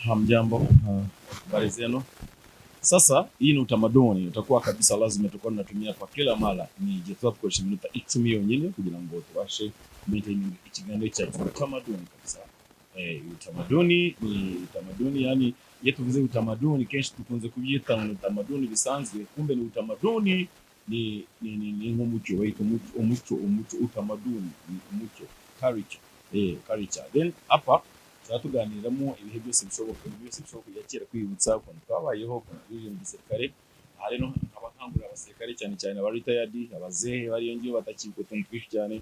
Hamjambo, habari zenu. Sasa hii ni utamaduni, utakuwa kabisa lazima tutakuwa tunatumia kwa kila mara. Ni jetu kwa minota 10 yonyine kugira ngo tubashe maintaining ikiganiro cyacu utamaduni kabisa. Utamaduni yani yetu tuvuze utamaduni kenshi tukunze kubyita ngo utamaduni bisanzwe, kumbe ni utamaduni ni nk'umuco wait umuco utamaduni ni umuco culture then hapa tuganiramo ibihe byose bishoboka kujya kera kwibutsa ukuntu twabayeho kuri mu gisirikare. Hari no abakangurira abasirikare cyane aba retired abazehe bari yongiye batakibwo tuntu twishi cyane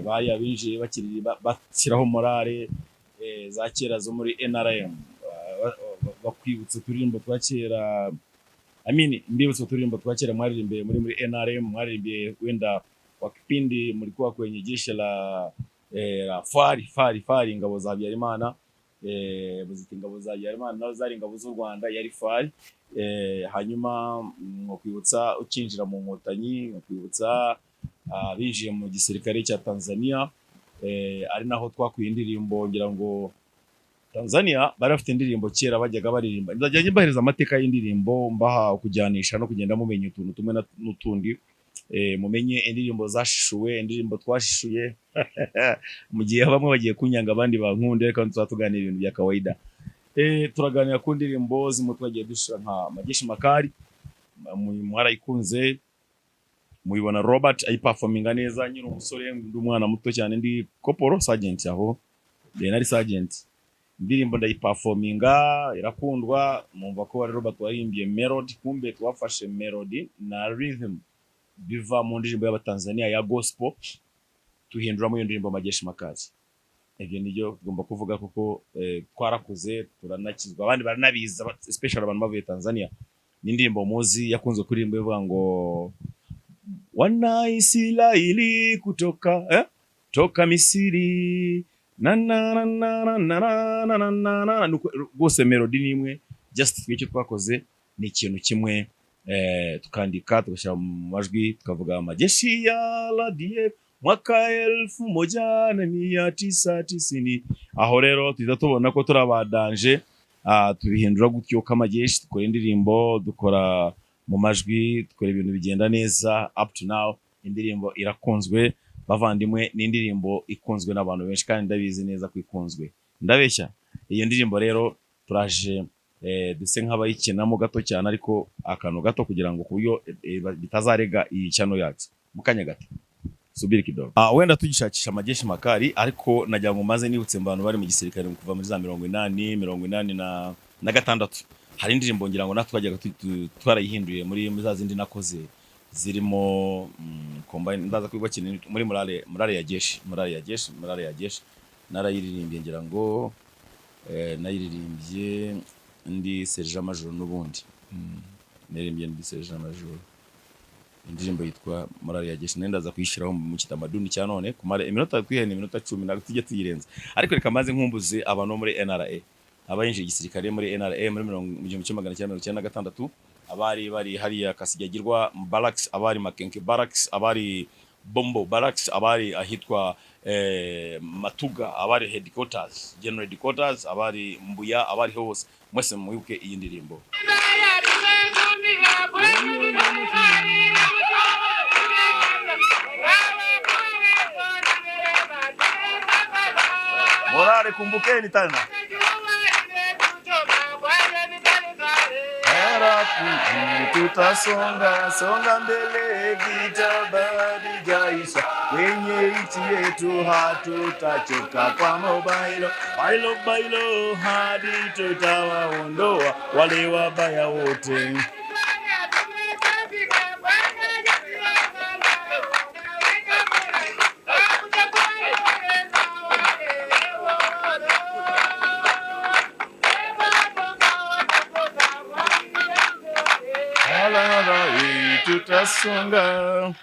bari abinjiye bakiriri bashyiraho morale za kera zo muri NRM bakwibutsa turirimbo twa kera. Mbibutsa turirimbo twa kera mwaririmbe muri NRM, mwaririmbe wenda kwa kipindi mlikuwa kwenye jeshi la fari ingabo za Habyarimana, buzita ingabo za Habyarimana nazo zari ingabo z'u Rwanda yari fari. Hanyuma mu kwibutsa ukinjira mu nkotanyi, mu kwibutsa binjiye mu gisirikare cya Tanzania, ari naho twakuye indirimbo. Ngira ngo Tanzania bari bafite indirimbo kera bajyaga baririmba, ndajya mbahereza amateka y'indirimbo mbaha kujyanisha no kugenda mumenya utuntu tumwe n'utundi. Mumenye indirimbo zashishuwe, indirimbo twashishuye mu gihe bamwe bagiye kunyanga abandi bankunde, reka tuzatuganira ibintu bya kawaida. Turaganira ku ndirimbo zimwe twagiye dushira nka Majeshi Makali, mwarayikunze muyibona Robert ayiperforminga neza nyine umusore ndi umwana muto cyane ndi Koporo Sergeant aho nari Sergeant. Indirimbo ndayiperforminga irakundwa, numva ko ari Robert waririmbiye melody, kumbe twafashe melody na rhythm biva mu ndirimbo y'Abatanzania ya gospel tuhinduramo iyo ndirimbo Majeshi Makali. Ibyo nibyo tugomba kuvuga kuko twarakuze turanakizwa, abandi baranabiza especially abantu bavuye Tanzania. Ni indirimbo muzi yakunze kuririmba ivuga ngo Wanaisraeli kutoka toka Misiri na na na na na gose melody nimwe, just twicyo twakoze ni ikintu kimwe. Tukandika tugashyira mu majwi tukavuga majeshi ya RDF mwaka 1990. Aho rero tuza tubona ko turabadanje, tubihindura gutyo kamajeshi, dukora indirimbo, dukora mu majwi, dukora ibintu bigenda neza. Up to now indirimbo irakunzwe bavandimwe, ni indirimbo ikunzwe n'abantu benshi kandi ndabizi neza kwikunzwe. Ndabeshya iyo ndirimbo rero turaje duse nk'abayikinamo gato cyane, ariko akantu gato kugira ngo kuyo bitazarega iyi cyano yacu mukanya gato. Subiri kidogo. Wenda tugishakisha Majeshi Makali, ariko najya ngo maze nibutse abantu bari mu gisirikare kuva muri za 80 na gatandatu. Hari indirimbo ngira ngo natwe twajyaga twarayihinduye muri za zindi nakoze zirimo combine, ndaza kwigwa kinini muri morale ya jeshi narayiririmbye. Ngira ngo nayiririmbye ndi Sergeant Major n'ubundi nerembye ndi Sergeant Major. Indirimbo yitwa morale ya jeshi nendaza kuyishiraho mu kitamaduni cya none kumara iminota twihene iminota 10 na tujye tuyirenza. Ariko reka maze nkumbuze abantu muri NRA, abayinje igisirikare muri NRA muri 1996, abari hariya Kasigagirwa Barracks, abari Makenke Barracks, abari Bombo Barracks, abari ahitwa Matuga, abari headquarters, general headquarters, abari Mbuya, abari hose mwese mwibuke iyi ndirimbo. Morale kumbukeni tena. Tutasonga mbele, vita bado jaisha, kwenye nchi yetu hatutachoka kwa bailo hadi tutawaondoa wale wabaya wote. Tutasonga.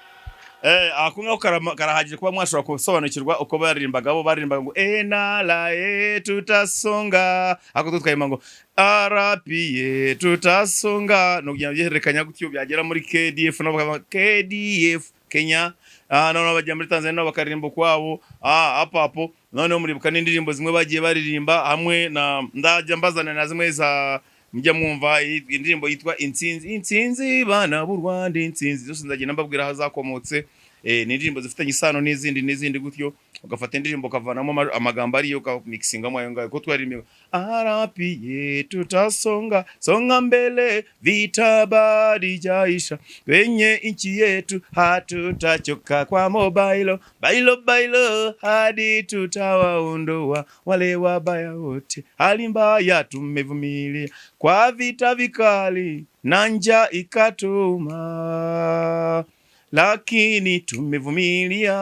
Akunga karahagije kuba mwashobora kusobanukirwa uko baririmbaga ngo NRA tutasonga, ako tutwayima ngo RPA tutasonga, no kugira byerekanya gutyo byagera muri KDF no KDF Kenya, none bajya muri Tanzania bakaririmba kwabo. Apo noneho muribuka n'indirimbo zimwe bagiye baririmba hamwe na ndajya mbazana na zimwe za mujya mwumva indirimbo yitwa Intsinzi bana b'u Rwanda intsinzi zose ndagenda mbabwira hazakomotse ni indirimbo zifitanye isano n'izindi gutyo ugafata indirimbo kavanamo amagambo ariyo ka mixingamo ayo ngayo ko twaririmba arapiye tutasonga songa mbele vita badi jaisha wenye inchi yetu hatutachoka kwa bailo hadi tutawaondoa wale wabaya wote hali mbaya tumevumilia kwa vita vikali na njaa ikatuma lakini tumevumilia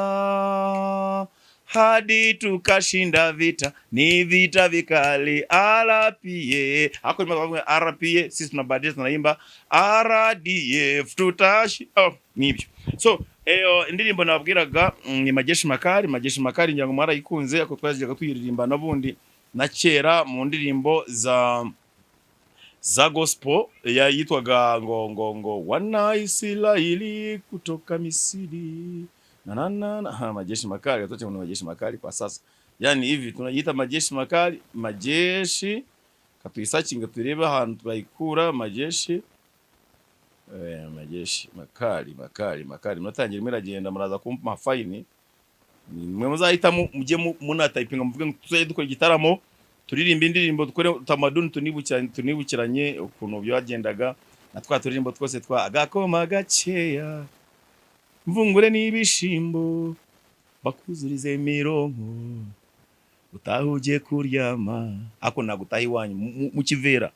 hadi tukashinda vita, ni vita vikali. RPA hako ni RPA, sisi tunabadilisha tunaimba RDF tutashi nibyo. So indirimbo nabwiraga ni Majeshi Makali nyango mwara ikunze ako twaje tuyiririmba nabundi na kera mu ndirimbo za gospel yitwaga ngo wana Israeli kutoka Misiri na Majeshi Makali. Atoche mna Majeshi Makali kwa sasa, yani hivi tunajiita Majeshi Makali, majeshi katuisearching tureba ahantu turayikura Majeshi Makali mnatangira miragenda muraza kumpa fine mwe muzahita mujye muna typing mvuge tuzaye dukora igitaramo turirimba indirimbo dukore utamaduni tunibukiranye ukuntu byagendaga na twa turirimbo twose twa agakoma gaceya mvungure n'ibishimbo bakuzurize mironko utahuje kuryama ako nagutahi wanyu mu kivera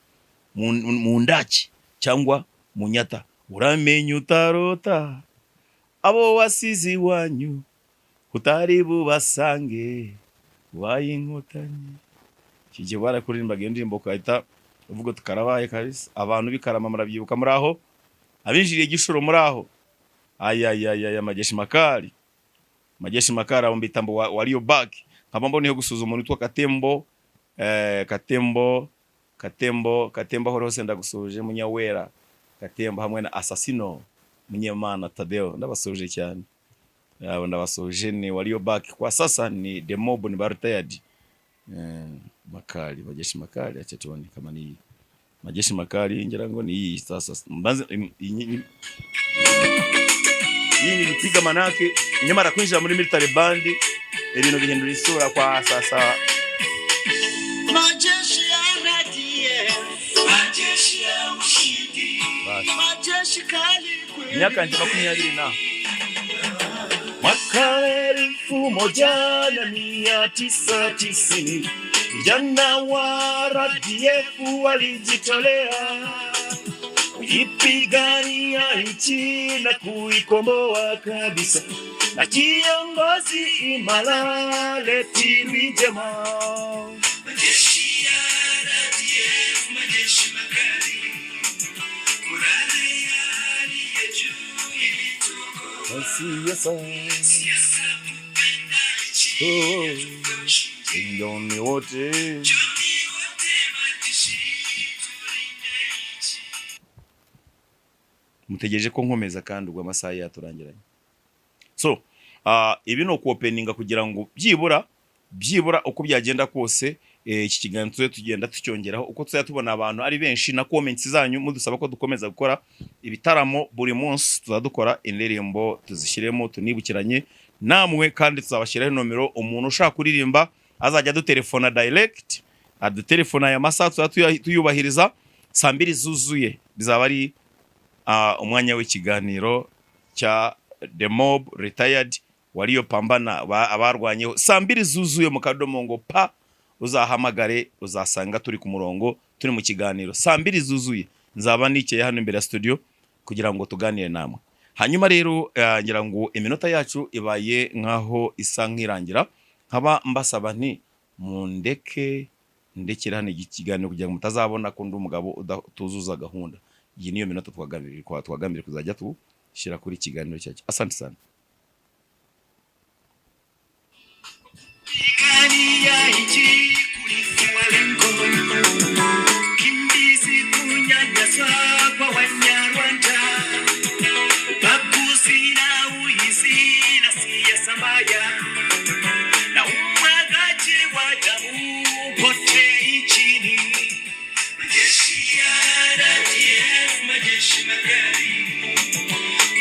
mu ndaki cyangwa mu nyata uramenye utarota abo wasizi wanyu utari bubasange wayinkotanyi kije bara kuririmbaga indirimbo kahita uvuga tukarabaye kalisa abantu bikarama marabyibuka muri aho abinjiriye gishuro muri aho aya Majeshi Makali abo mbitambo waliyo back nkabambo niho gusuzuma umuntu Katembo horose ndagusuje munyawera Katembo hamwe na Assassino Munyemana Tadeo ndabasuje cyane yabo ndabasuje ni waliyo back kwa sasa ni The Mob ni retired Majeshi Makali acha tuone kama ni Majeshi Makali ngira ngo ni sasa mbanze yini bipiga manake nyamara kwinjira muri military band ibintu bihindura isura kwa sasa. Majeshi yanadiye Majeshi ya ushindi Majeshi Kali miaka 20 na mwaka 1990 vijana wa RDF walijitolea ipigania nchi na kuikomboa kabisa na kiongozi imara Letini Jema. Majeshi ya RDF Majeshi Makali kurale ya juu ilituko siasa kupenda nchi Joni wote mutegereje ko nkomeza kandi ubwo amasaha yaturangiranye. So ibi no kuopeninga kugira ngo byibura uko byagenda kose iki kiganiro tugenda tucyongeraho uko tuzatubona abantu ari benshi na comments zanyu mudusaba ko dukomeza gukora ibitaramo buri munsi tuzadukora indirimbo tuzishyiremo tunibukiranye namwe kandi tuzabashyiraho nomero umuntu ushaka kuririmba azajya dutelefona direct adutelefona ya masaha tuyubahiriza saa 2 zuzuye bizaba ari umwanya w'ikiganiro cya The Mob retired waliyo pambana abarwanyeho saa 2 zuzuye mu Kadomongo pa uzahamagare uzasanga turi ku murongo turi mu kiganiro saa 2 zuzuye nzaba nikeye hano imbere ya studio kugira ngo tuganire namwe. Hanyuma rero ngira ngo iminota yacu ibaye nkaho isa nkirangira nkaba mbasaba nti ndekera hano ikiganiro kugira ngo mutazabona ko ndi umugabo utuzuza gahunda. Iyi niyo minota twagambiriye kuzajya tushira kuri kiganiro cyacu. Asante sana. Na nini, majeshi ya RDF, majeshi magari,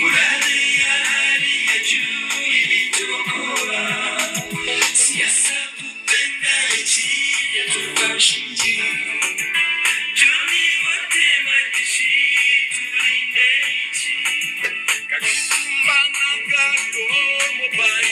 morale ya hali ya juu ilituokoa. Siasa kupenda nchi yatupa ushindi. Joni wote majeshi tulinde nchi. Kakitumba na gado mobile